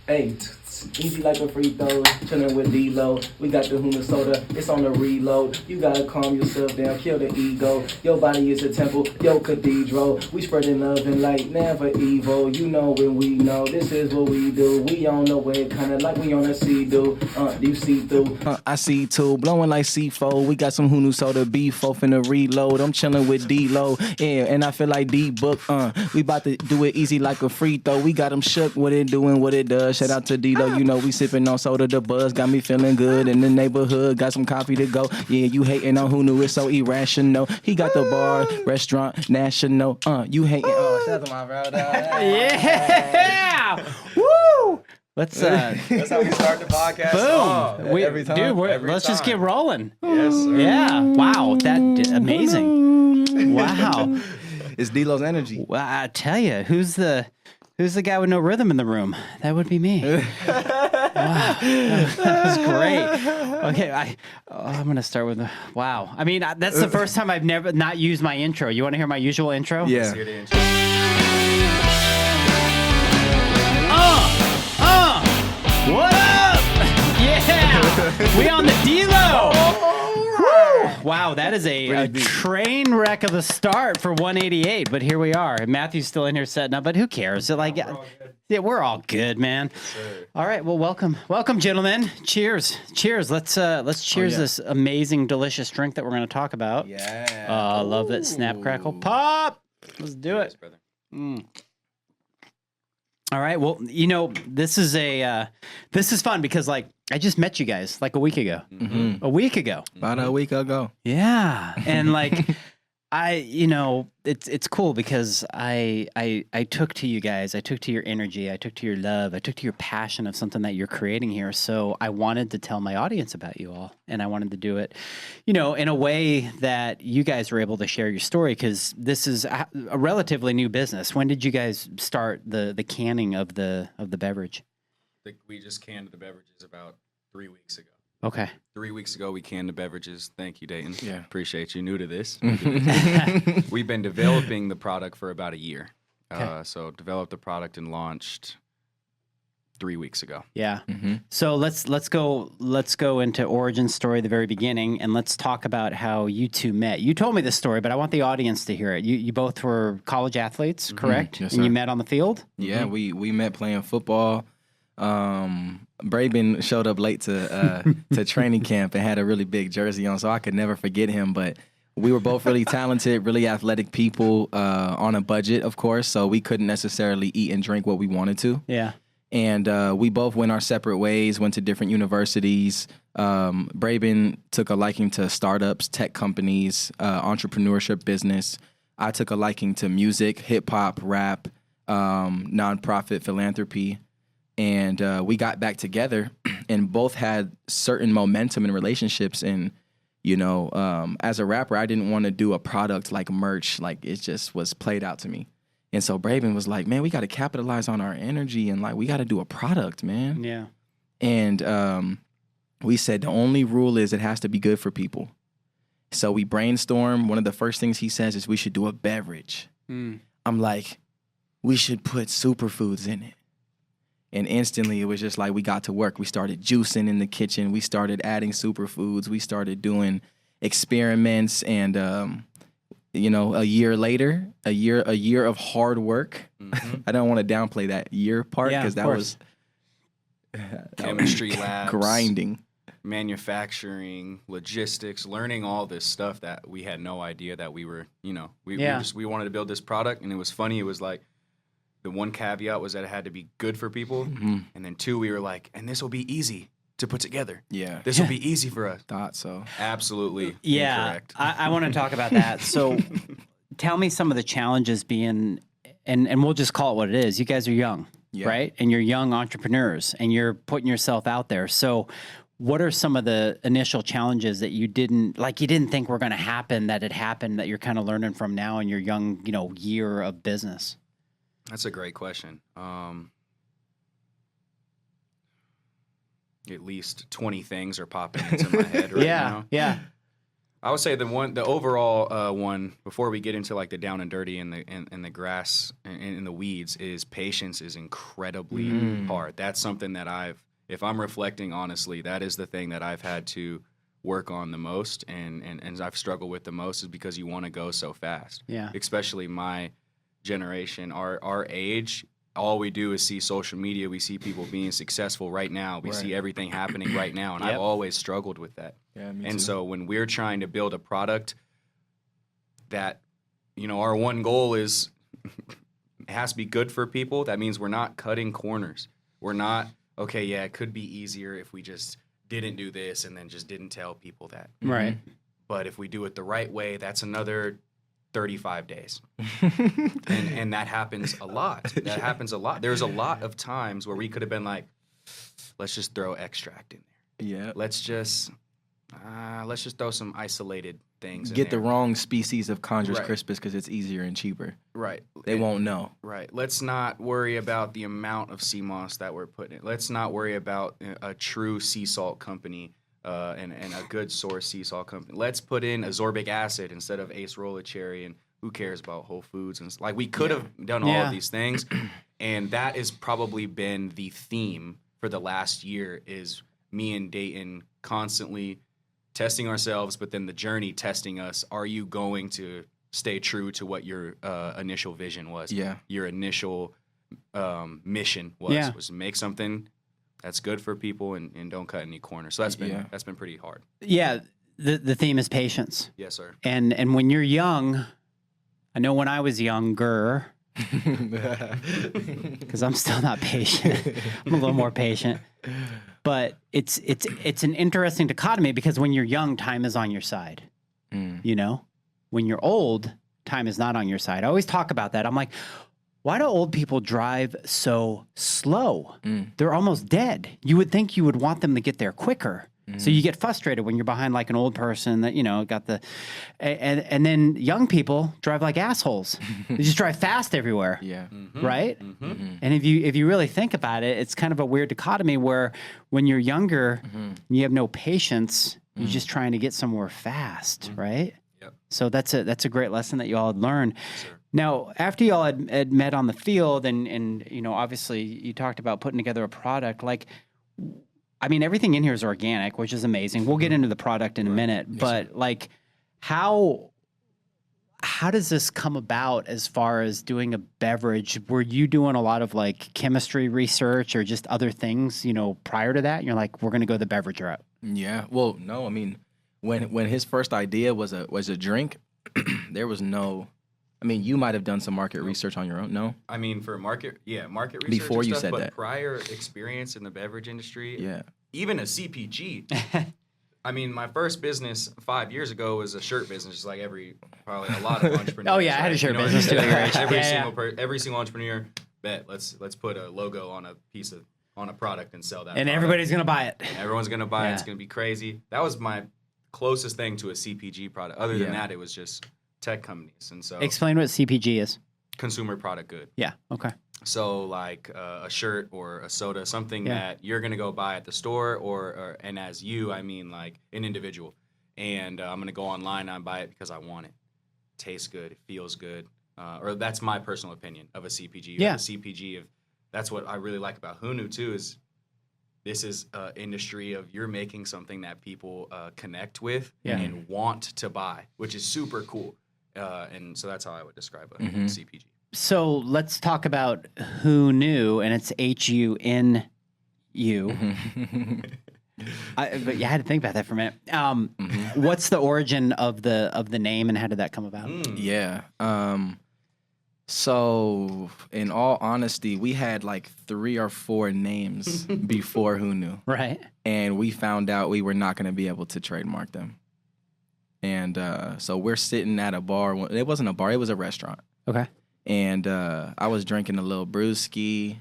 Hey, easy like a free throw, chillin' with D-Lo. We got the Hunu soda, it's on the reload. You gotta calm yourself down, kill the ego. Your body is a temple, your cathedral. We spreading love and light, never evil. You know when we know, this is what we do. We on the way, kinda like we on a sea-do. You see through. I see too, blowing like C4. We got some Hunu soda, B4 finna reload. I'm chillin' with D-Lo, yeah, and I feel like D-Book, We about to do it easy like a free throw. We got them shook, what it doing, what it does. Shout out to D-Lo, you know we sipping on soda, the buzz got me feeling good in the neighborhood. Got some coffee to go. Yeah, you hating on Hunu, it's so irrational. He got the bar, restaurant, national. You hating? Oh, shout out to my brother. Yeah, woo. That's how we start the podcast. Boom, every time. Dude, every let's time. just get rolling. Yes, sir. Yeah, wow, amazing. Wow, It's D-Lo's energy. well, I tell you, who's the guy with no rhythm in the room? That would be me. Wow, that was great. Okay, I'm gonna start with wow. I mean, that's the first time I've never not used my intro. You want to hear my usual intro? Yeah. What up? Yeah, we on the Delo. Wow, that is a train wreck of a start for 188, but here we are. Matthew's still in here setting up, but who cares? Yeah, we're all good, man. All right, well, welcome, gentlemen. Cheers. Let's cheers this amazing, delicious drink that we're going to talk about. Yeah. I love that snap, crackle, pop. Let's do it. All right. Well, you know, this is fun because like I just met you guys like a week ago. Mm-hmm. A week ago. About a week ago. Yeah. And like it's cool because I took to you guys, I took to your energy, I took to your love, I took to your passion of something that you're creating here. So I wanted to tell my audience about you all, and I wanted to do it, you know, in a way that you guys were able to share your story, because this is a relatively new business. When did you guys start the canning of the beverage? We just canned the beverages about 3 weeks ago. Okay. 3 weeks ago, we canned the beverages. Thank you, Deyton. Yeah. Appreciate you. New to this. We've been developing the product for about a year. Okay. So developed the product and launched 3 weeks ago. Yeah. Mm-hmm. So let's go into origin story, the very beginning, and let's talk about how you two met. You told me this story, but I want the audience to hear it. You both were college athletes, correct? Yes, and you sir. met on the field? Yeah, we met playing football. Breaben showed up late to training camp and had a really big jersey on, so I could never forget him. But we were both really talented, really athletic people on a budget, of course, so we couldn't necessarily eat and drink what we wanted to. Yeah. And we both went our separate ways, went to different universities. Breaben took a liking to startups, tech companies, entrepreneurship business. I took a liking to music, hip-hop, rap, nonprofit philanthropy. And we got back together and both had certain momentum in relationships. And, you know, as a rapper, I didn't want to do a product like merch. Like, it just was played out to me. And so Breaben was like, man, we got to capitalize on our energy and, like, we got to do a product, man. Yeah. And we said the only rule is it has to be good for people. So we brainstormed. One of the first things he says is we should do a beverage. I'm like, we should put superfoods in it. And instantly, it was just like we got to work. We started juicing in the kitchen. We started adding superfoods. We started doing experiments. And, you know, a year later, a year of hard work. Mm-hmm. I don't want to downplay that year part because that was chemistry labs, grinding, manufacturing, logistics, learning all this stuff that we had no idea that we were, you know, we wanted to build this product. And it was funny. It was like, the one caveat was that it had to be good for people. Mm-hmm. And then two, we were like, and this will be easy to put together. Yeah. This will be easy for us. Thought so. Absolutely incorrect. I want to talk about that. So tell me some of the challenges being, and we'll just call it what it is. You guys are young, right? And you're young entrepreneurs and you're putting yourself out there. So what are some of the initial challenges that you didn't think were going to happen, that had happened, that you're kind of learning from now in your young, you know, year of business? That's a great question. At least 20 things are popping into my head right now. Yeah. I would say the overall one, before we get into like the down and dirty and the grass and the weeds, is patience is incredibly hard. That's something that if I'm reflecting honestly, that is the thing that I've had to work on the most and I've struggled with the most, is because you want to go so fast. Yeah. Especially my generation, our age. All we do is see social media. We see people being successful right now. We see everything happening right now. And I've always struggled with that. Yeah, me and too. so when we're trying to build a product that, our one goal is it has to be good for people, that means we're not cutting corners. We're not, okay, yeah, it could be easier if we just didn't do this and then just didn't tell people that. Right. But if we do it the right way, that's another 35 days. and that happens a lot. That happens a lot. There's a lot of times where we could have been like, let's just throw extract in there. Yeah. Let's just throw some isolated things Get in the there. wrong species of Conjures Right. Crispus because it's easier and cheaper. Right. They won't know. Right. Let's not worry about the amount of sea moss that we're putting in. Let's not worry about a true sea salt company and a good source sea salt company. Let's put in ascorbic acid instead of acerola cherry, and who cares about Whole Foods? And like, we could have done all of these things, and that has probably been the theme for the last year, is me and Deyton constantly testing ourselves, but then the journey testing us. Are you going to stay true to what your initial vision was? Yeah. Your initial mission was to make something that's good for people and don't cut any corners. So that's been pretty hard. Yeah. The theme is patience. Yes, sir. And when you're young, I know when I was younger, because I'm still not patient. I'm a little more patient. But it's an interesting dichotomy, because when you're young, time is on your side. When you're old, time is not on your side. I always talk about that. I'm like, why do old people drive so slow? They're almost dead. You would think you would want them to get there quicker. So you get frustrated when you're behind like an old person that, got the, and then young people drive like assholes. They just drive fast everywhere. Yeah. Right? And if you really think about it, it's kind of a weird dichotomy where when you're younger, you have no patience, you're just trying to get somewhere fast, right? Yep. So that's a great lesson that you all had learned. Sure. Now, after you all had met on the field and obviously you talked about putting together a product, like, I mean, everything in here is organic, which is amazing. We'll get into the product in a minute, but like, how does this come about as far as doing a beverage? Were you doing a lot of like chemistry research or just other things, prior to that? And you're like, we're going to go the beverage route. Yeah. Well, no, I mean, when his first idea was a drink, there was no, I mean, you might have done some market research on your own, no? I mean, for market research Before and you stuff, said but that. prior experience in the beverage industry, Yeah. even a CPG. I mean, my first business 5 years ago was a shirt business, just like probably a lot of entrepreneurs. Oh, yeah, I had a shirt business too. Every single entrepreneur, let's put a logo on a product and sell that. And product. everybody's going to buy it. And everyone's gonna buy it. Yeah. It's gonna be crazy. That was my closest thing to a CPG product. Other than that, it was just tech companies. And so Explain what CPG is. consumer product good. Yeah. Okay. So like a shirt or a soda, something that you're gonna go buy at the store, and as I mean like an individual, and I'm gonna go online and buy it because I want it. Tastes good, it feels good, or that's my personal opinion of a CPG. Yeah. A CPG that's what I really like about Hunu too, is this is an industry of you're making something that people connect with and want to buy, which is super cool. And so that's how I would describe a CPG. So let's talk about Hunu, and it's HUNU. But you had to think about that for a minute. What's the origin of the name, and how did that come about? Yeah. So in all honesty, we had like 3 or 4 names before Hunu. Right. And we found out we were not going to be able to trademark them. And so we're sitting at a bar. It wasn't a bar, it was a restaurant. Okay. And I was drinking a little brewski,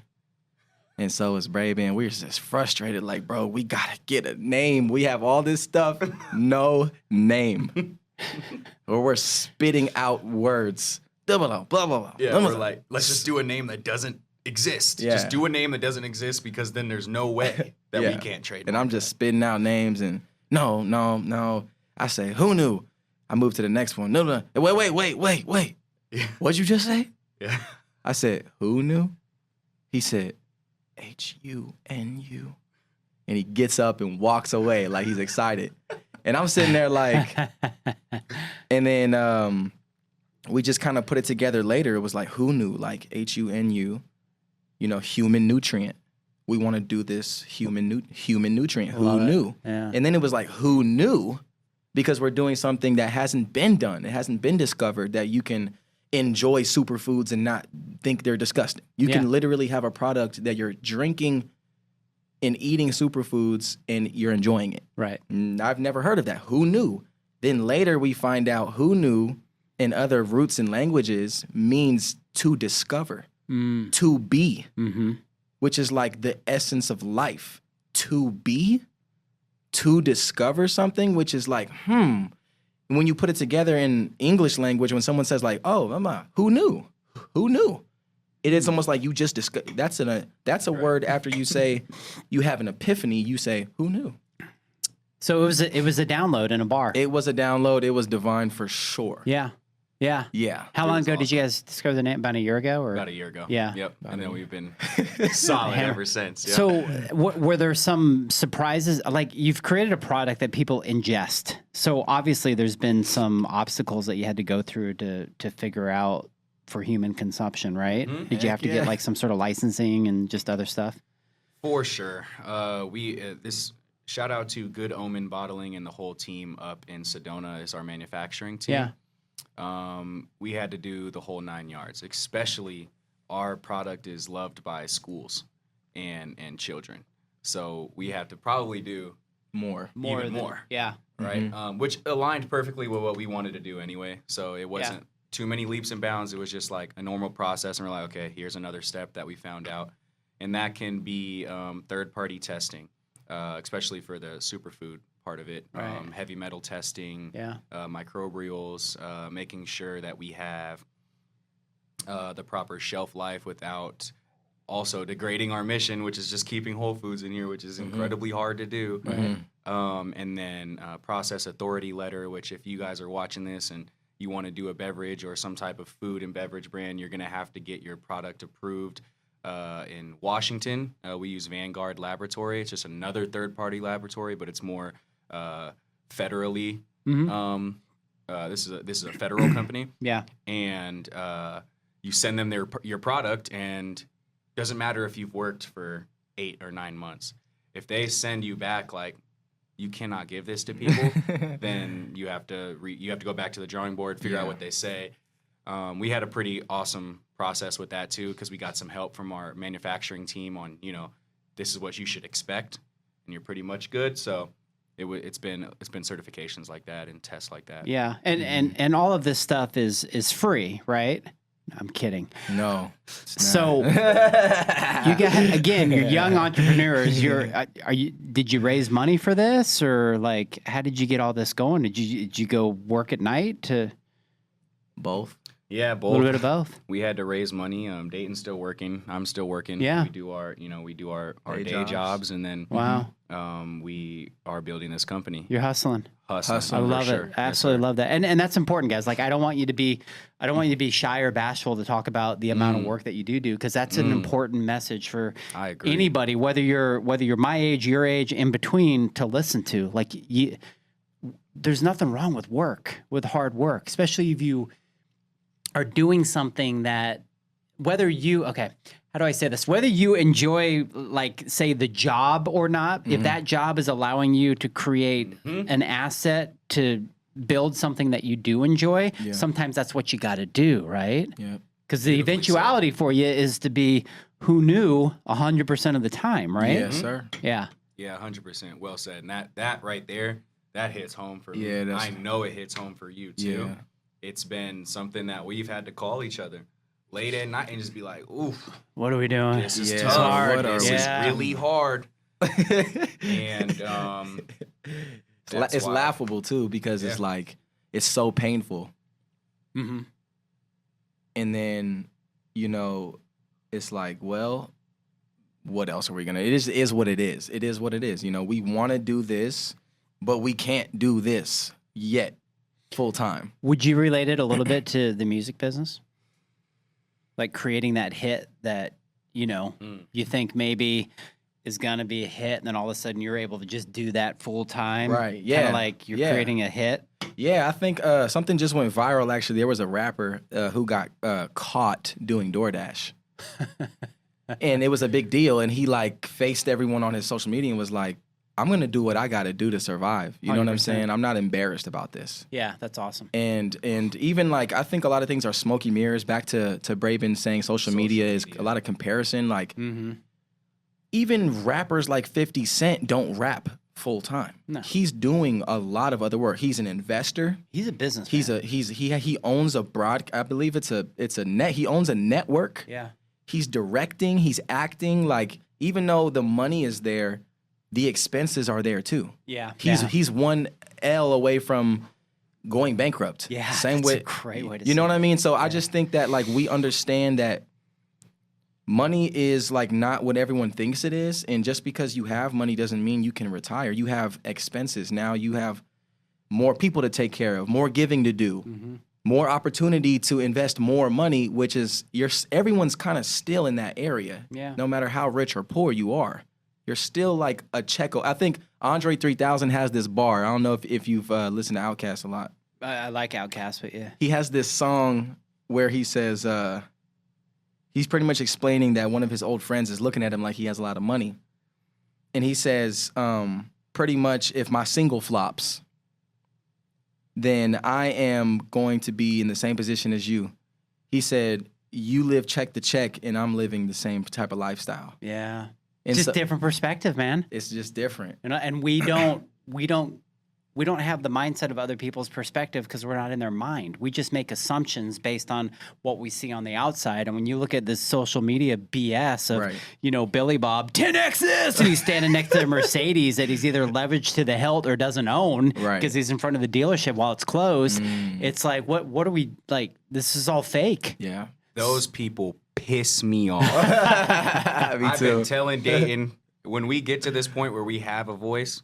and so was Breaben. We were just frustrated, like, bro, we gotta get a name. We have all this stuff, no name. Or we're spitting out words. Blah, blah, blah, blah, blah. Yeah, we're like, let's just do a name that doesn't exist. Yeah. Just do a name that doesn't exist, because then there's no way that we can't trademark. And I'm just spitting out names, and no. I say, Hunu. I moved to the next one. No. Wait. Yeah. What'd you just say? Yeah. I said, who knew? He said, HUNU. And he gets up and walks away like he's excited. And I'm sitting there like, and then we just kind of put it together later. It was like, who knew? Like HUNU, human nutrient. We want to do this human nutrient. Who knew? Yeah. And then it was like, who knew? Because we're doing something that hasn't been done. It hasn't been discovered that you can enjoy superfoods and not think they're disgusting. You can literally have a product that you're drinking and eating superfoods and you're enjoying it. Right. I've never heard of that. Who knew? Then later we find out who knew in other roots and languages means to discover, to be, which is like the essence of life. To be, to discover something, which is like, when you put it together in English language, when someone says like, oh, mama, who knew? Who knew? It is almost like you just discovered. That's a word after you say you have an epiphany, you say, who knew? So it was a download in a bar. It was a download. It was divine for sure. Yeah. How long ago did you guys discover the name? About a year ago? Or? About a year ago. Yeah. Yep. And then we've been solid ever since. Yeah. So were there some surprises? Like you've created a product that people ingest. So obviously there's been some obstacles that you had to go through to figure out for human consumption, right? Did you have to get like some sort of licensing and just other stuff? For sure. This shout out to Good Omen Bottling and the whole team up in Sedona is our manufacturing team. Yeah. We had to do the whole 9 yards. Especially our product is loved by schools and children. So we have to probably do more. Yeah. Right? Which aligned perfectly with what we wanted to do anyway. So it wasn't too many leaps and bounds. It was just like a normal process. And we're like, okay, here's another step that we found out. And that can be third-party testing, especially for the superfood part of it. Right. Heavy metal testing, microbials, making sure that we have the proper shelf life without also degrading our mission, which is just keeping whole foods in here, which is incredibly hard to do. And then process authority letter, which if you guys are watching this and you want to do a beverage or some type of food and beverage brand, you're going to have to get your product approved in Washington. We use Vanguard Laboratory. It's just another third-party laboratory, but it's more federally. This is a federal company. Yeah. And you send them your product, and doesn't matter if you've worked for 8 or 9 months. If they send you back like, you cannot give this to people, then you have to go back to the drawing board, figure out what they say. We had a pretty awesome process with that too, because we got some help from our manufacturing team on, this is what you should expect, and you're pretty much good. So it's been certifications like that and tests like that. Yeah, and all of this stuff is free, right? I'm kidding. No. So you got, again, you're young entrepreneurs. Did you raise money for this, or like how did you get all this going? Did you go work at night to? Both. Yeah, both. A little bit of both. We had to raise money. Dayton's still working. I'm still working. Yeah. We do our day jobs, and then we are building this company. You're hustling. I love it. I absolutely love that. And that's important, guys. Like I don't want you to be shy or bashful to talk about the amount of work that you do, because that's an important message for anybody, whether you're my age, your age, in between, to listen to. Like there's nothing wrong with hard work, especially if you are doing something that, how do I say this? Whether you enjoy, like, say, the job or not, if that job is allowing you to create an asset to build something that you do enjoy, sometimes that's what you got to do, right? Yeah. Because the eventuality for you is to be who knew 100% of the time, right? Yes, sir. Yeah. Yeah, 100%. Well said. And that right there, that hits home for me. Yeah, I know it hits home for you, too. Yeah. It's been something that we've had to call each other late at night and just be like, oof. What are we doing? This is tough. This is really hard. And it's laughable, too, because it's like, it's so painful. Mm-hmm. And then, it's like, well, what else are we going to? It is what it is. It is what it is. We want to do this, but we can't do this yet. full time. Would you relate it a little bit to the music business? Like creating that hit that, you think maybe is going to be a hit, and then all of a sudden you're able to just do that full time. Right, yeah. Kind of like you're creating a hit. Yeah, I think something just went viral, actually. There was a rapper who got caught doing DoorDash. And it was a big deal, and he faced everyone on his social media and was like, I'm going to do what I got to do to survive. You know what I'm 100%. saying? I'm not embarrassed about this. Yeah, that's awesome. And even I think a lot of things are smoky mirrors. Back to Breaben saying social media is a lot of comparison. Even rappers like 50 Cent don't rap full time. No. He's doing a lot of other work. He's an investor. He's a business. He owns a I believe it's a net. He owns a network. Yeah. He's directing. He's acting. Even though the money is there, the expenses are there too. Yeah. He's one L away from going bankrupt. Yeah. Same that's with a great way to you know say what I it. mean? So I just think that we understand that money is not what everyone thinks it is, and just because you have money doesn't mean you can retire. You have expenses. Now you have more people to take care of, more giving to do, more opportunity to invest more money, which is everyone's kind of still in that area. Yeah. No matter how rich or poor you are, you're still a check. I think Andre 3000 has this bar. I don't know if you've listened to Outkast a lot. I like Outkast, but yeah. He has this song where he says, he's pretty much explaining that one of his old friends is looking at him like he has a lot of money. And he says, pretty much, if my single flops, then I am going to be in the same position as you. He said, you live check to check, and I'm living the same type of lifestyle. Yeah. And Just so- different perspective, man. It's just different. And we don't have the mindset of other people's perspective because we're not in their mind. We just make assumptions based on what we see on the outside. And when you look at this social media BS of, Right. Billy Bob, 10X this, and he's standing next to a Mercedes that he's either leveraged to the hilt or doesn't own Right. because he's in front of the dealership while it's closed. It's like, what are we, this is all fake. Yeah. Those people piss me off. Me I've too. been telling Deyton, when we get to this point where we have a voice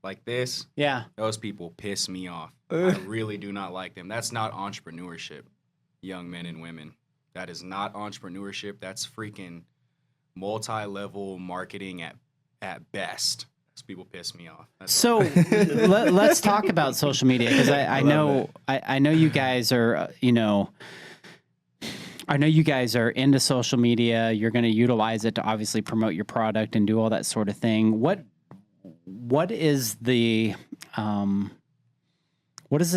like this, Yeah. those people piss me off. I really do not like them. That's not entrepreneurship, young men and women. That is not entrepreneurship. That's freaking multi-level marketing at best. Those people piss me off. So let's talk about social media because I know you guys are I know you guys are into social media. You're going to utilize it to obviously promote your product and do all that sort of thing. What is the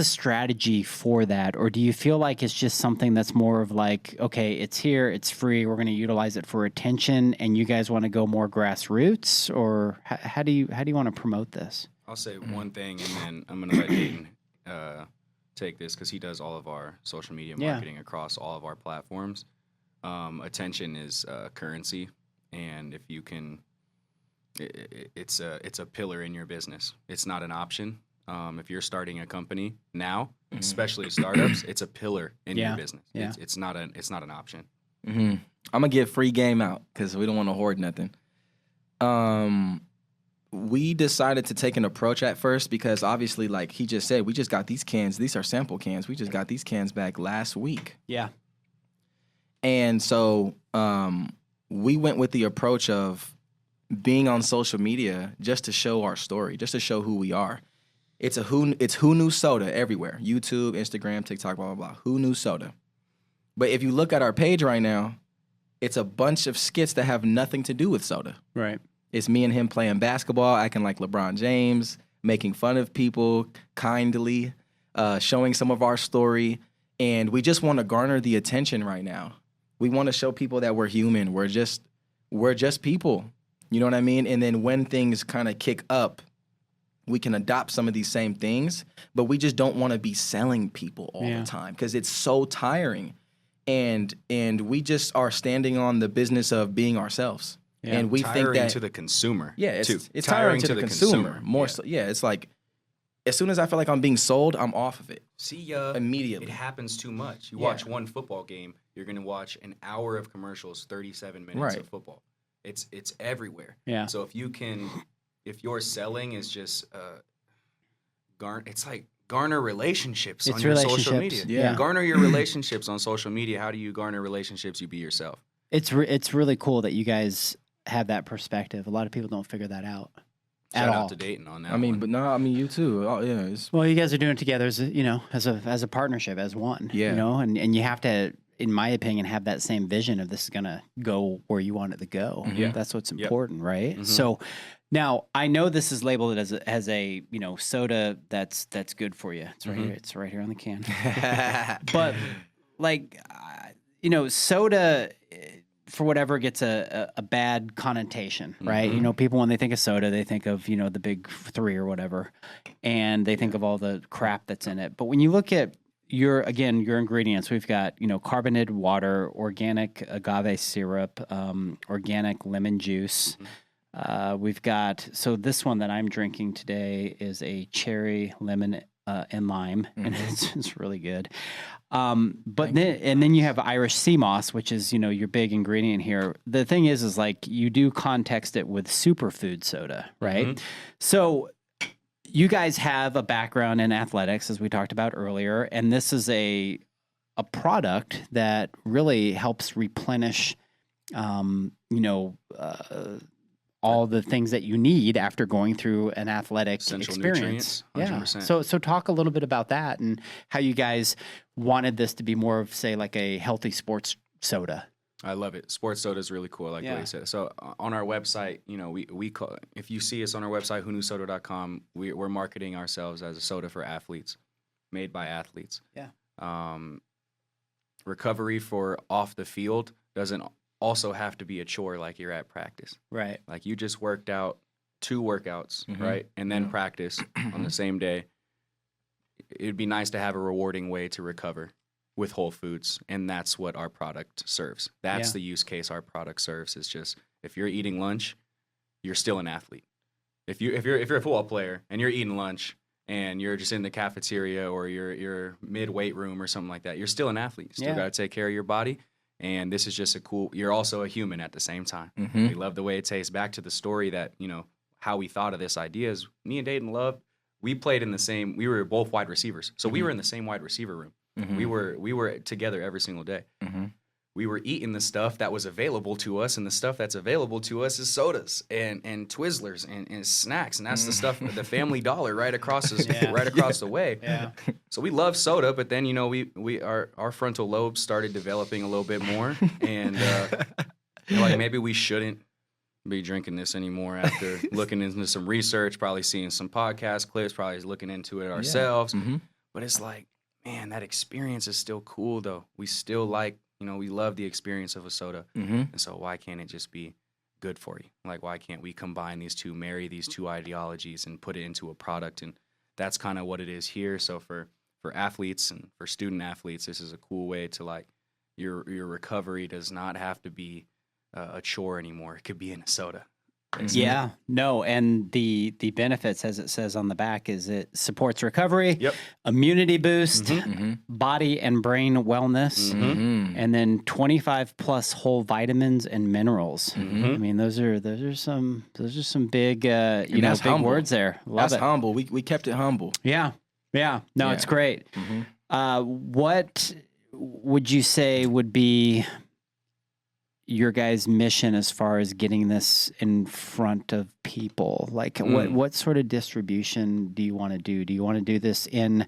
strategy for that? Or do you feel like it's just something that's more of okay, it's here, it's free, we're going to utilize it for attention, and you guys want to go more grassroots? Or how do you want to promote this? I'll say one thing, and then I'm going to let Deyton take this because he does all of our social media marketing across all of our platforms. Attention is currency, and if you can, it's a pillar in your business. It's not an option. If you're starting a company now, especially startups, it's a pillar in your business. Yeah. It's not an option. I'm gonna give free game out because we don't want to hoard nothing. We decided to take an approach at first because obviously, like he just said, we just got these cans. These are sample cans. We just got these cans back last week. Yeah. And so we went with the approach of being on social media just to show our story, just to show who we are. It's Hunu soda everywhere. YouTube, Instagram, TikTok, blah, blah, blah. Hunu soda. But if you look at our page right now, it's a bunch of skits that have nothing to do with soda. Right. It's me and him playing basketball, acting like LeBron James, making fun of people kindly, showing some of our story. And we just want to garner the attention right now. We want to show people that we're human. We're just people. You know what I mean? And then when things kind of kick up, we can adopt some of these same things, but we just don't want to be selling people all the time because it's so tiring. And we just are standing on the business of being ourselves. Yeah. And we Tiring think that to the consumer. yeah, too. it's tiring to the consumer. More Yeah. so, yeah. It's like as soon as I feel like I'm being sold, I'm off of it See ya. immediately. It happens too much. You Yeah. watch one football game, you're going to watch an hour of commercials, 37 minutes Right. of football. It's everywhere. Yeah. So if your selling is just it's like garner relationships It's on your social media. relationships, yeah. Garner your relationships on social media. How do you garner relationships? You be yourself. It's really cool that you guys have that perspective. A lot of people don't figure that out Shout at out all. to Deyton on that. I mean, one. but no, I mean you too. Oh, yeah, it's, Well, you guys are doing it together as as a partnership, as one. Yeah. And you have to, in my opinion, have that same vision of this is gonna go where you want it to go. Yeah. That's what's important, right? Mhm. So now I know this is labeled as a soda that's good for you. It's right here. It's right here on the can. But like soda, for whatever, gets a bad connotation, right? People, when they think of soda, they think of the big three or whatever, and they think of all the crap that's in it. But when you look at your ingredients, we've got carbonated water, organic agave syrup, organic lemon juice. We've got, so this one that I'm drinking today is a cherry, lemon, and lime, and it's really good. But then you have Irish sea moss, which is your big ingredient here. The thing is like you do context it with superfood soda, right? So you guys have a background in athletics, as we talked about earlier, and this is a product that really helps replenish, all the things that you need after going through an athletic Essential experience. nutrients, 100%. Yeah. So talk a little bit about that and how you guys wanted this to be more of, say, like a healthy sports soda. I love it. Sports soda is really cool, like Yeah. what you said. So on our website, we call, if you see us on our website, hunusoda.com, we're marketing ourselves as a soda for athletes, made by athletes. Yeah. Recovery for off the field doesn't also have to be a chore like you're at practice. Right. Like you just worked out 2 workouts, right? And then practice on the same day. It'd be nice to have a rewarding way to recover with whole foods, and that's what our product serves. That's the use case our product serves. Is just if you're eating lunch, you're still an athlete. If you're a football player and you're eating lunch and you're just in the cafeteria or you're mid weight room or something like that, you're still an athlete. You still got to take care of your body. And this is just you're also a human at the same time. We love the way it tastes. Back to the story that, how we thought of this idea is me and Deyton we played in the same, we were both wide receivers. So we were in the same wide receiver room. We were together every single day. We were eating the stuff that was available to us, and the stuff that's available to us is sodas and Twizzlers and snacks, and that's the stuff, the Family Dollar right across the way. Yeah. So we love soda, but then our frontal lobes started developing a little bit more, and like maybe we shouldn't be drinking this anymore after looking into some research, probably seeing some podcast clips, probably looking into it ourselves. But it's like, man, that experience is still cool though. We still like. We love the experience of a soda. And so why can't it just be good for you? Like, why can't we combine marry these two ideologies and put it into a product? And that's kind of what it is here. So for athletes and for student athletes, this is a cool way to, like, your recovery does not have to be a chore anymore. It could be in a soda. Yeah, no, and the benefits, as it says on the back, is it supports recovery, immunity boost, body and brain wellness, and then 25 plus whole vitamins and minerals. I mean, those are some big big humble. words there. Love That's it. humble. We kept it humble. Yeah. No, it's great. What would you say would be your guys' mission as far as getting this in front of people? Like, what sort of distribution do you want to do? Do you want to do this in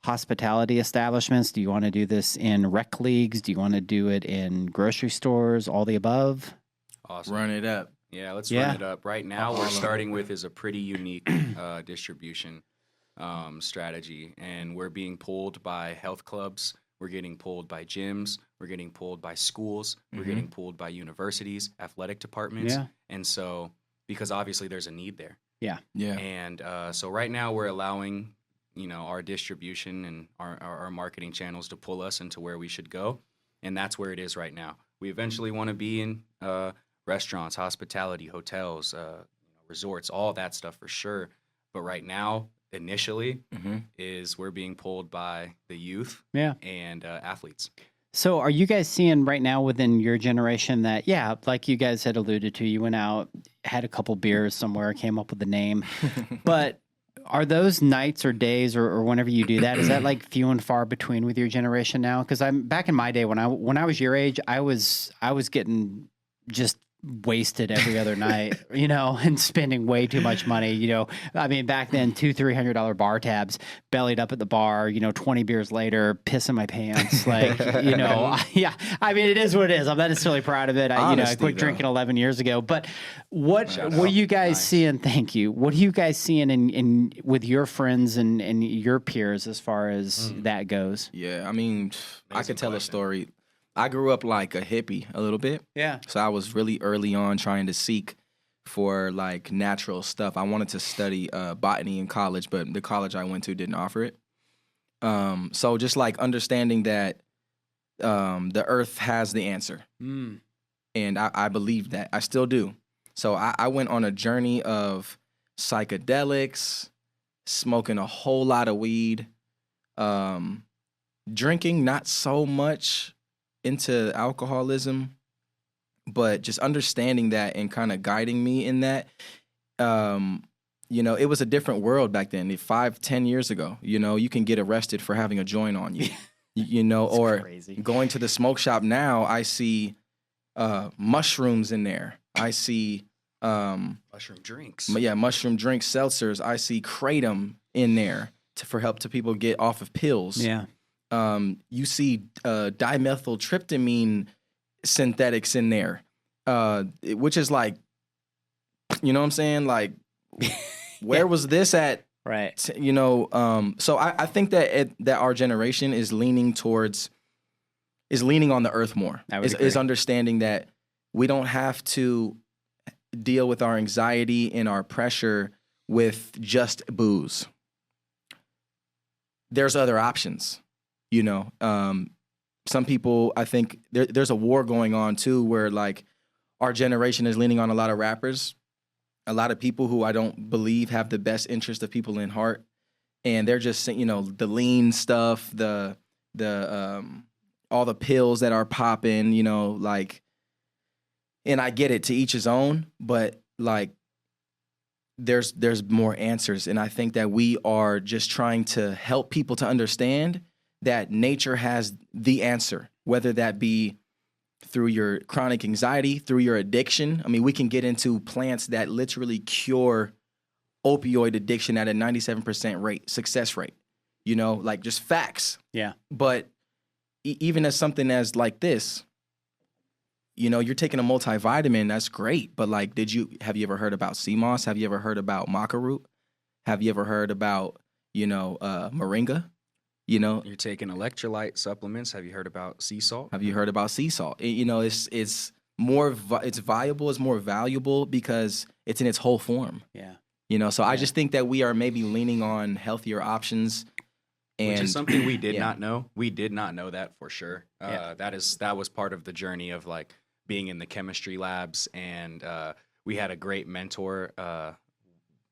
hospitality establishments? Do you want to do this in rec leagues? Do you want to do it in grocery stores? All the above? Awesome. Run it up. Yeah, let's run it up. Right now, we're starting with is a pretty unique distribution strategy, and we're being pulled by health clubs. We're getting pulled by gyms. We're getting pulled by schools. We're getting pulled by universities, athletic departments. Yeah. And so, because obviously there's a need there. Yeah. And so right now we're allowing, our distribution and our marketing channels to pull us into where we should go. And that's where it is right now. We eventually want to be in restaurants, hospitality, hotels, resorts, all that stuff for sure. But right now, initially, is we're being pulled by the youth and athletes. So are you guys seeing right now within your generation that, like you guys had alluded to, you went out, had a couple beers somewhere, came up with the name, but are those nights or days or whenever you do that, is that like few and far between with your generation now? Because I'm back in my day when I was your age, I was getting just wasted every other night, you know, and spending way too much money. You know, I mean, back then, $200-$300 bar tabs, bellied up at the bar, you know, 20 beers later, pissing my pants. Like, you know, yeah, I mean, it is what it is. I'm not necessarily proud of it. I quit drinking 11 years ago, but what are you guys seeing? Thank you. What are you guys seeing in with your friends and your peers as far as that goes? Yeah. I mean, I could tell a story. I grew up like a hippie a little bit. Yeah. So I was really early on trying to seek for like natural stuff. I wanted to study botany in college, but the college I went to didn't offer it. So just like understanding that the earth has the answer. And I believe that. I still do. So I went on a journey of psychedelics, smoking a whole lot of weed, drinking not so much into alcoholism, but just understanding that and kind of guiding me in that. You know, it was a different world back then. 5-10 years ago, you know, you can get arrested for having a joint on you, you know, or crazy. Going to the smoke shop now, I see mushrooms in there. I see mushroom drinks. Yeah, mushroom drinks, seltzers. I see kratom in there for help to people get off of pills. Yeah. You see dimethyltryptamine synthetics in there, which is like, you know what I'm saying? Like, where was this at? Right. You know, so I think that that our generation is leaning on the earth more. Is understanding that we don't have to deal with our anxiety and our pressure with just booze. There's other options. You know, some people, I think there's a war going on too, where like our generation is leaning on a lot of rappers, a lot of people who I don't believe have the best interest of people in heart. And they're just, you know, the lean stuff, the all the pills that are popping, you know, like, and I get it, to each his own, but like there's more answers. And I think that we are just trying to help people to understand that nature has the answer, whether that be through your chronic anxiety, through your addiction. I mean, we can get into plants that literally cure opioid addiction at a 97% success rate, you know, like just facts. Yeah. But even as something as like this, you know, you're taking a multivitamin, that's great. But like, have you ever heard about sea moss? Have you ever heard about maca root? Have you ever heard about, you know, moringa? You know, you're taking electrolyte supplements. Have you heard about sea salt? Have you heard about sea salt? You know, it's more viable, it's more valuable because it's in its whole form. Yeah. You know, so I just think that we are maybe leaning on healthier options. And which is something we did not know. We did not know that for sure. That was part of the journey of like being in the chemistry labs, and we had a great mentor.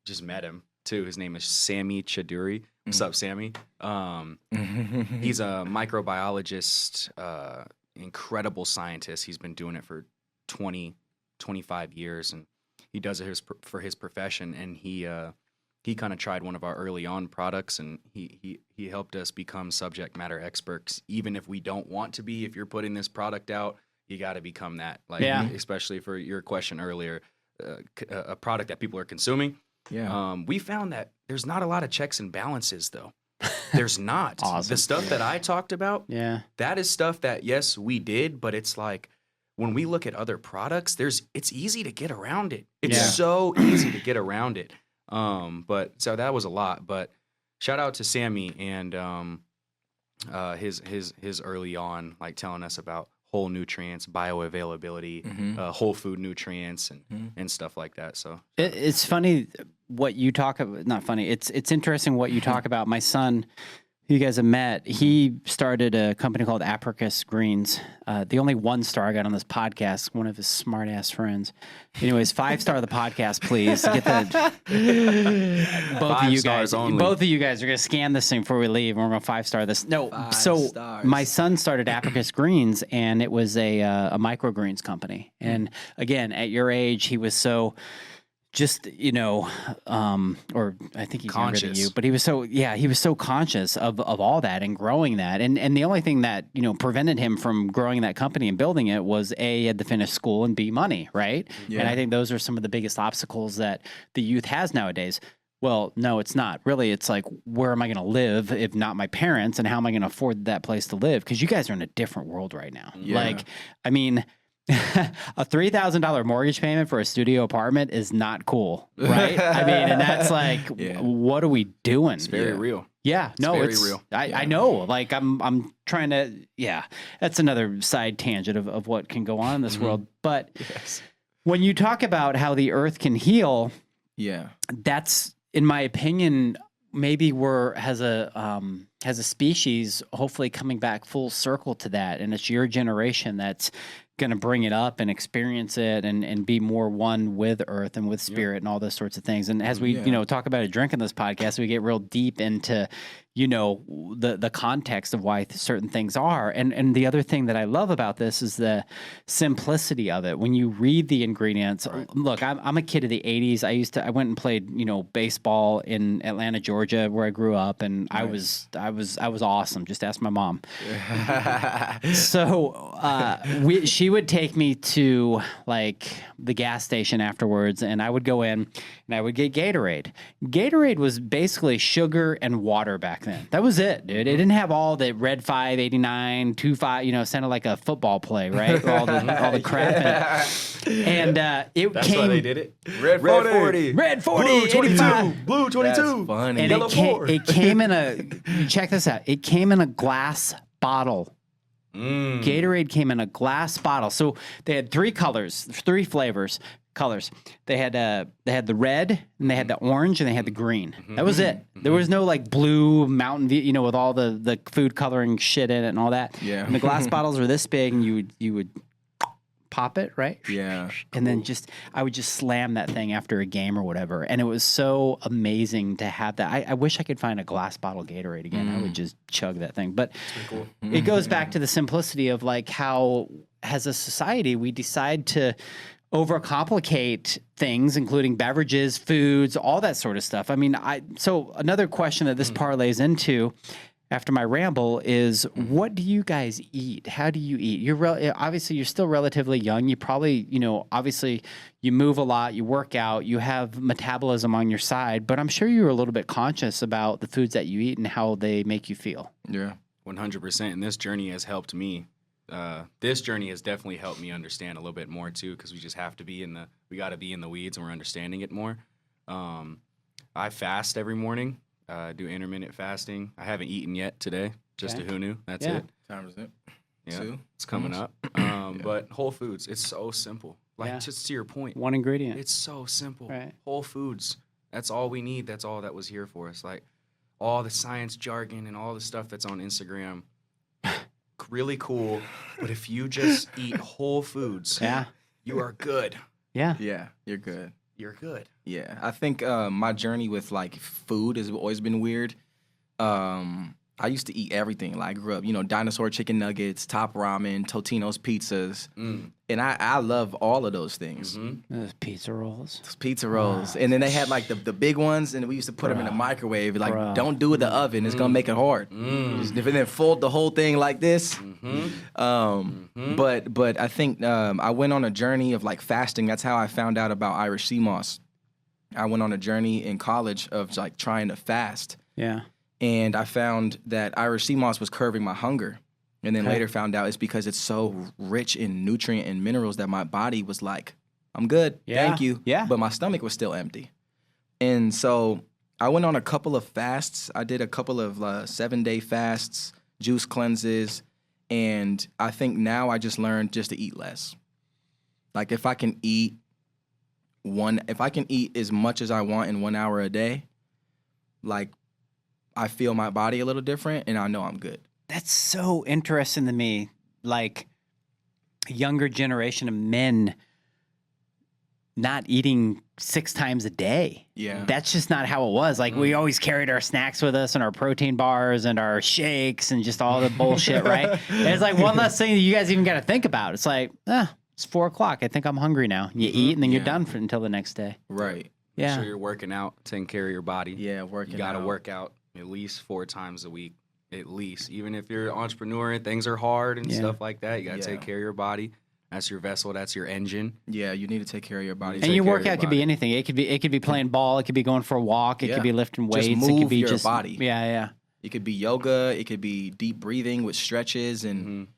Just met him too. His name is Sammy Chaduri. What's up, Sammy? He's a microbiologist, incredible scientist. He's been doing it for 25 years, and he does it for his profession. And he kind of tried one of our early on products, and he helped us become subject matter experts. Even if we don't want to be, if you're putting this product out, you got to become that. Like, especially for your question earlier, a product that people are consuming. Yeah. We found that there's not a lot of checks and balances, though. There's not. Awesome. The stuff that I talked about, that is stuff that, yes, we did, but it's like when we look at other products, it's easy to get around it. It's so easy to get around it. But so that was a lot. But shout out to Sammy and his early on, like telling us about whole nutrients, bioavailability, whole food nutrients, and stuff like that. So it's funny what you talk about. Not funny. It's interesting what you talk about. My son, who you guys have met, he started a company called Apricus Greens. The only 1-star I got on this podcast, one of his smart ass friends. Anyways, 5-star the podcast, please. Get that. Both of you guys are gonna scan this thing before we leave, and we're gonna 5-star this. No, 5 so stars. My son started Apricus Greens, and it was a microgreens company. And again, at your age, he was so just, or I think he's younger than you, but he was so conscious of all that and growing that. And the only thing that, prevented him from growing that company and building it was A, he had to finish school, and B, money, right? Yeah. And I think those are some of the biggest obstacles that the youth has nowadays. Well, no, it's not. Really, it's like, where am I going to live if not my parents, and how am I going to afford that place to live? Because you guys are in a different world right now. Yeah. Like, I mean... a $3,000 mortgage payment for a studio apartment is not cool, right? I mean, and that's like, what are we doing? It's very real. Yeah, it's real. I know. Like, I'm trying to. Yeah, that's another side tangent of what can go on in this world. But when you talk about how the earth can heal, that's, in my opinion, maybe has a species hopefully coming back full circle to that, and it's your generation that's going to bring it up and experience it and be more one with earth and with spirit and all those sorts of things. And as we, talk about a drink in this podcast, we get real deep into, the context of why certain things are. And the other thing that I love about this is the simplicity of it. When you read the ingredients, look, I'm a kid of the 80s. I went and played, baseball in Atlanta, Georgia, where I grew up. And I was awesome. Just ask my mom. So, she would take me to like the gas station afterwards, and I would go in and I would get Gatorade. Gatorade was basically sugar and water back then. That was it, dude. It didn't have all the Red 589, 25, sounded like a football play, right? All the crap in it. And that's why they did it. Red 40. Red 40. Blue 22. 85. Blue 22. That's funny. And it came in a, check this out. It came in a glass bottle. Gatorade came in a glass bottle. So they had three colors, three colors. They had the red, and they had the orange, and they had the green. That was it. There was no like blue Mountain View, with all the food coloring shit in it and all that. Yeah. And the glass bottles were this big, and you would pop it, right? Yeah. And then I would just slam that thing after a game or whatever. And it was so amazing to have that. I wish I could find a glass bottle Gatorade again. I would just chug that thing. But cool. It goes back to the simplicity of like how, as a society, we decide to overcomplicate things, including beverages, foods, all that sort of stuff. I mean, so another question that this parlays into after my ramble is, what do you guys eat? How do you eat? Obviously you're still relatively young. You probably, obviously you move a lot, you work out, you have metabolism on your side, but I'm sure you're a little bit conscious about the foods that you eat and how they make you feel. Yeah, 100%. And this journey has helped me. This journey has definitely helped me understand a little bit more too, because we just have to we got to be in the weeds and we're understanding it more. I fast every morning. Do intermittent fasting. I haven't eaten yet today. Just a Hunu. That's it. Time is it? Yeah, 2. It's coming up. But Whole Foods, it's so simple. Like, just to your point. One ingredient. It's so simple. Right. Whole Foods. That's all we need. That's all that was here for us. Like, all the science jargon and all the stuff that's on Instagram, really cool. But if you just eat Whole Foods, you are good. Yeah. Yeah, you're good. You're good. Yeah, I think my journey with like food has always been weird. I used to eat everything. Like I grew up, dinosaur chicken nuggets, Top Ramen, Totino's pizzas, and I love all of those things. Those pizza rolls. And then they had like the big ones, and we used to put them in the microwave. Like, don't do it in the oven; it's gonna make it hard. And then fold the whole thing like this. But I think I went on a journey of like fasting. That's how I found out about Irish sea moss. I went on a journey in college of like trying to fast. Yeah. And I found that Irish sea moss was curbing my hunger. And then later found out it's because it's so rich in nutrient and minerals that my body was like, I'm good, thank you. Yeah. But my stomach was still empty. And so I went on a couple of fasts. I did a couple of 7-day fasts, juice cleanses. And I think now I just learned just to eat less. Like if I can eat as much as I want in 1 hour a day, like I feel my body a little different and I know I'm good. That's so interesting to me. Like a younger generation of men not eating 6 times a day. Yeah. That's just not how it was. Like we always carried our snacks with us and our protein bars and our shakes and just all the bullshit, right? And it's like one less thing that you guys even got to think about. It's like, It's 4 o'clock. I think I'm hungry now. You eat and then you're done until the next day. Right. Yeah. Make sure you're working out, taking care of your body. Yeah, You got to work out at least 4 times a week. At least. Even if you're an entrepreneur and things are hard and stuff like that, you got to take care of your body. That's your vessel. That's your engine. Yeah, you need to take care of your body. And your workout could be anything. It could be playing ball. It could be going for a walk. It could be lifting weights. Just move it could be your body. Yeah. It could be yoga. It could be deep breathing with stretches and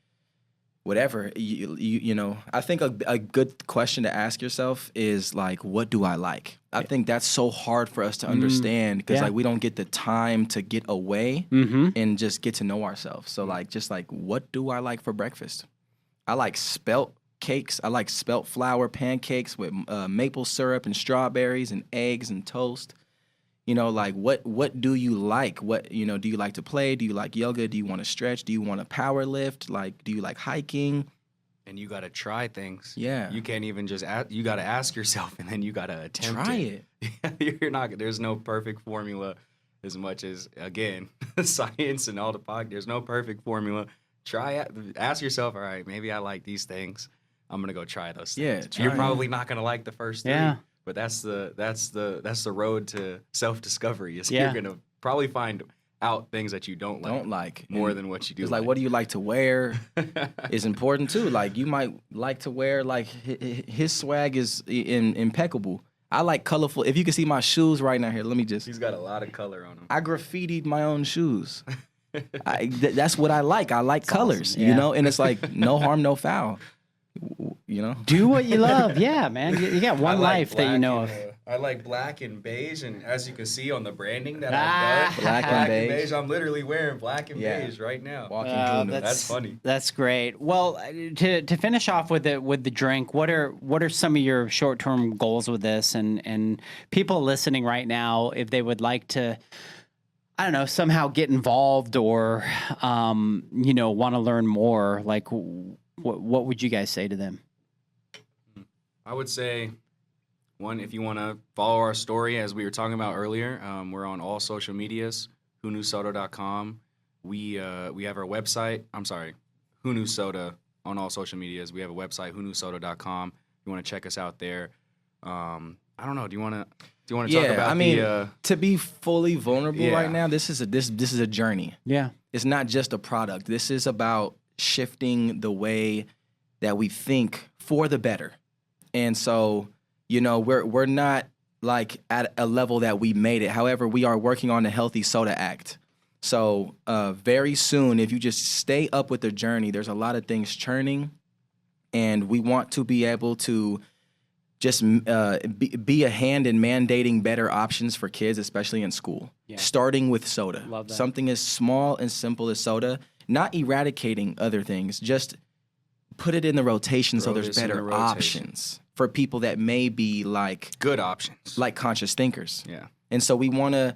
whatever. You know, I think a good question to ask yourself is like, what do I like? I think that's so hard for us to understand because like we don't get the time to get away and just get to know ourselves. So like, just like, what do I like for breakfast? I like spelt cakes. I like spelt flour pancakes with maple syrup and strawberries and eggs and toast. You know, like what do you like? What, you know, do you like to play? Do you like yoga? Do you want to stretch? Do you want to power lift? Like, do you like hiking? And you got to try things. Yeah. You can't even just you got to ask yourself and then you got to attempt Try it. You're not, there's no perfect formula as much as, again, science and all the there's no perfect formula. Try it. Ask yourself, all right, maybe I like these things. I'm going to go try those things. Yeah, You're probably not going to like the first 3. Yeah. But that's the road to self-discovery. Is Yeah. you're gonna probably find out things that you don't like more than what you do. It's like, what do you like to wear is important too. Like, you might like to wear, like, his swag is impeccable. I like colorful. If you can see my shoes right now here, let me just. He's got a lot of color on him. I graffitied my own shoes. That's what I like. I like colors, awesome. you know? And it's like, no harm, no foul. You know? Do what you love. Yeah, man. You got one life that you know of. I like black and beige, and as you can see on the branding that I've done, Black and beige. I'm literally wearing black and beige right now. Walking Hunu. That's funny. That's great. Well, to finish off with the drink, what are some of your short-term goals with this? And people listening right now, if they would like to, I don't know, somehow get involved or you know, want to learn more, like what would you guys say to them? I would say, one, if you want to follow our story, as we were talking about earlier, we're on all social medias, hunusoda.com. We have our website. I'm sorry, Hunu Soda on all social medias. We have a website, hunusoda.com. You want to check us out there. I don't know. Do you want to talk about I mean, to be fully vulnerable right now, this is a journey. Yeah. It's not just a product. This is about shifting the way that we think for the better. And so, you know, we're not like at a level that we made it. However, we are working on the Healthy Soda Act. So very soon, if you just stay up with the journey, there's a lot of things churning, and we want to be able to just be a hand in mandating better options for kids, especially in school, starting with soda. Love that. Something as small and simple as soda, not eradicating other things, just put it in the rotation so there's better options for people that may be like good options, like conscious thinkers. Yeah. And so we want to,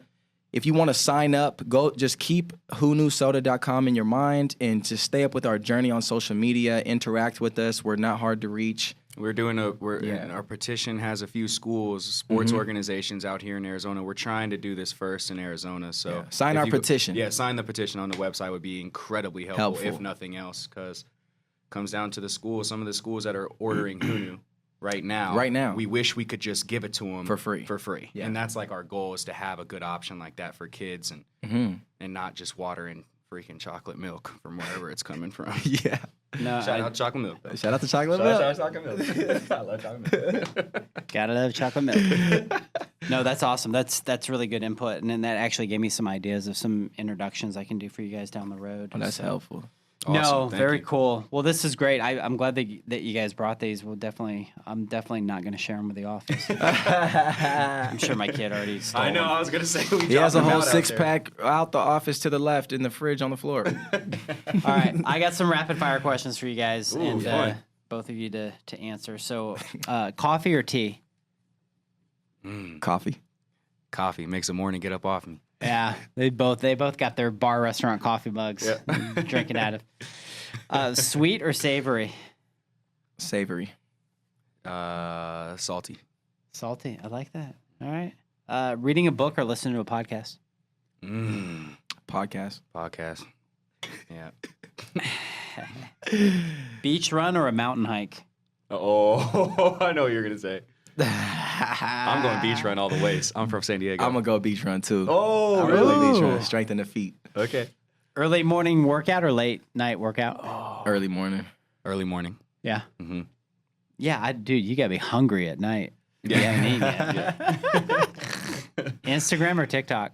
if you want to sign up, go just keep hunusoda.com in your mind and just stay up with our journey on social media, interact with us. We're not hard to reach. We're doing our petition has a few schools, sports organizations out here in Arizona. We're trying to do this first in Arizona. So sign our petition. Sign the petition on the website would be incredibly helpful. If nothing else, because comes down to the schools. Some of the schools that are ordering Hunu right now, we wish we could just give it to them for free. Yeah. And that's like our goal, is to have a good option like that for kids and not just water and freaking chocolate milk from wherever it's coming from. Yeah. No, Shout out chocolate milk. Though. Shout out to chocolate milk. Shout out chocolate milk. I love chocolate milk. Gotta love chocolate milk. No, that's awesome. That's really good input, and then that actually gave me some ideas of some introductions I can do for you guys down the road. Oh, that's helpful. No, Awesome. very you. cool. Well, this is great. I'm glad that you guys brought these. I'm definitely not going to share them with the office. I'm sure my kid already stole I know. them. I was gonna say He has a whole 6-pack out the office to the left in the fridge on the floor. All right, I got some rapid fire questions for you guys, Ooh, and fun. both of you to answer. So, coffee or tea? Coffee. Coffee makes the morning get up off me. Yeah, they both got their bar restaurant coffee mugs. Drinking out of. Sweet or savory? Savory. Salty. Salty. I like that. All right. Reading a book or listening to a podcast? Podcast. Yeah. Beach run or a mountain hike? Oh, I know what you're gonna say. I'm going beach run all the ways. I'm from San Diego. I'm gonna go beach run too. Oh, Really? Beach run, strengthen the feet. Okay. Early morning workout or late night workout? Early morning. Early morning. Yeah. Mm-hmm. Yeah, dude, you gotta be hungry at night. Yeah. You haven't eaten yet. Instagram or TikTok?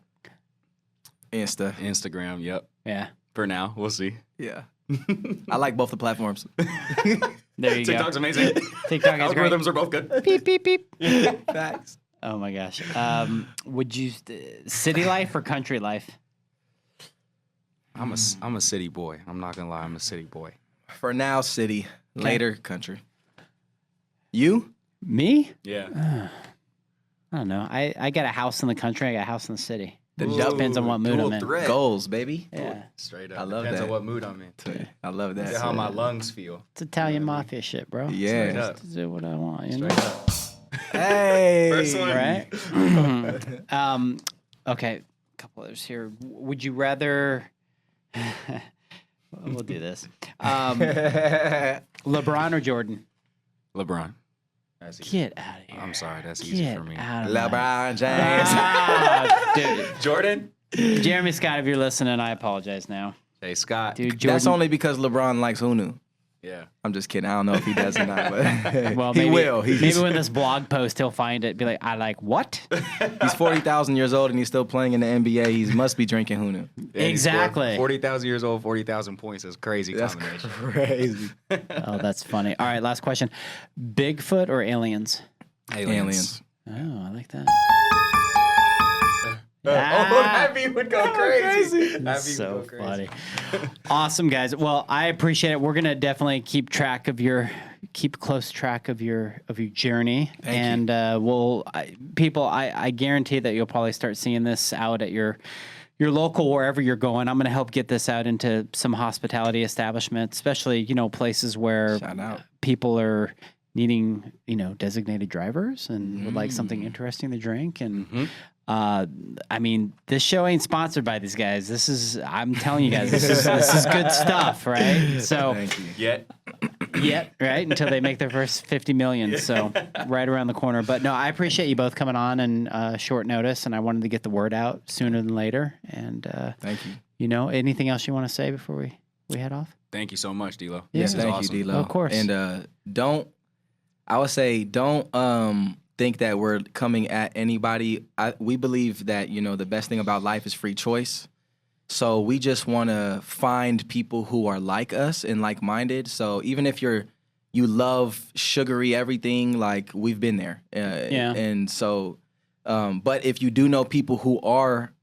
Instagram. Yep. Yeah. For now, we'll see. Yeah. I like both the platforms. There you TikTok's go. amazing. TikTok is great. Algorithms are both good. Beep, beep, beep. Facts. Oh my gosh. Would you city life or country life? I'm a city boy. I'm not gonna lie. I'm a city boy. For now, city. Later, country. You? Me? Yeah. I don't know. I got a house in the country. I got a house in the city. The Depends on what mood I'm in. Goals, baby. Yeah. Straight up. I love Depends that. on what mood I'm in. I love that. How my lungs feel. It's Italian mafia shit, bro. Yeah. Straight up. Just do what I want, you know? Straight up. Hey. First one. Right? Okay, a couple others here. Would you rather... we'll do this. LeBron or Jordan? LeBron. That's easy. Get out of here. I'm sorry. That's easy Get for me. out of my... LeBron James. Ah, dude. Jordan. Jeremy Scott, if you're listening, I apologize now. Hey, Scott. Dude, Jordan... That's only because LeBron likes Hunu. Yeah. I'm just kidding. I don't know if he does or not, but Well, he maybe, will. Maybe when this blog post, he'll find it. Be like, I like what? He's 40,000 years old and he's still playing in the NBA. He must be drinking Hunu. Yeah, he scored Exactly. 40,000 years old, 40,000 points. That's crazy That's combination. crazy. Oh, that's funny. All right, last question. Bigfoot or aliens? Aliens. Oh, I like that. Oh, Happy would go crazy. Happy So would go crazy. funny. Awesome, guys. Well, I appreciate it. We're gonna definitely keep close track of your journey, and I guarantee that you'll probably start seeing this out at your local, wherever you're going. I'm gonna help get this out into some hospitality establishments, especially places where Shout out. people are needing designated drivers and would like something interesting to drink and. I mean, this show ain't sponsored by these guys. I'm telling you guys, this is good stuff, right? So, Thank you. Yet. right? Until they make their first 50 million. So, right around the corner. But no, I appreciate you both coming on and short notice, and I wanted to get the word out sooner than later. And, Thank you. Anything else you want to say before we head off? Thank you so much, Delo. Yeah. This is Thank awesome. you, D-Lo. Of course. And don't think that we're coming at anybody. We believe that, the best thing about life is free choice. So we just want to find people who are like us and like-minded. So even if you love sugary everything, like we've been there. Yeah. And so, but if you do know people who are,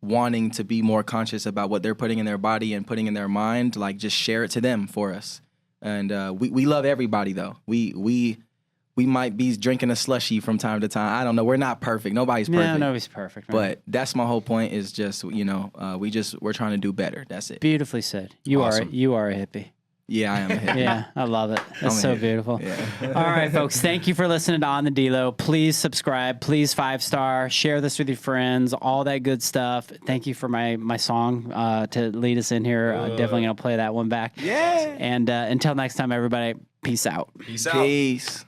wanting to be more conscious about what they're putting in their body and putting in their mind, like just share it to them for us. And we love everybody though. We might be drinking a slushie from time to time. I don't know. We're not perfect. Nobody's perfect. No, nobody's perfect. Right? But that's my whole point is just, we're trying to do better. That's it. Beautifully said. You are a hippie. Yeah, I am a hippie. Yeah, I love it. That's I'm so a hippie. beautiful. Yeah. All right, folks. Thank you for listening to On The Delo. Please subscribe. Please 5-star. Share this with your friends. All that good stuff. Thank you for my song to lead us in here. Definitely going to play that one back. Yeah. And until next time, everybody, peace out. Peace out. Peace.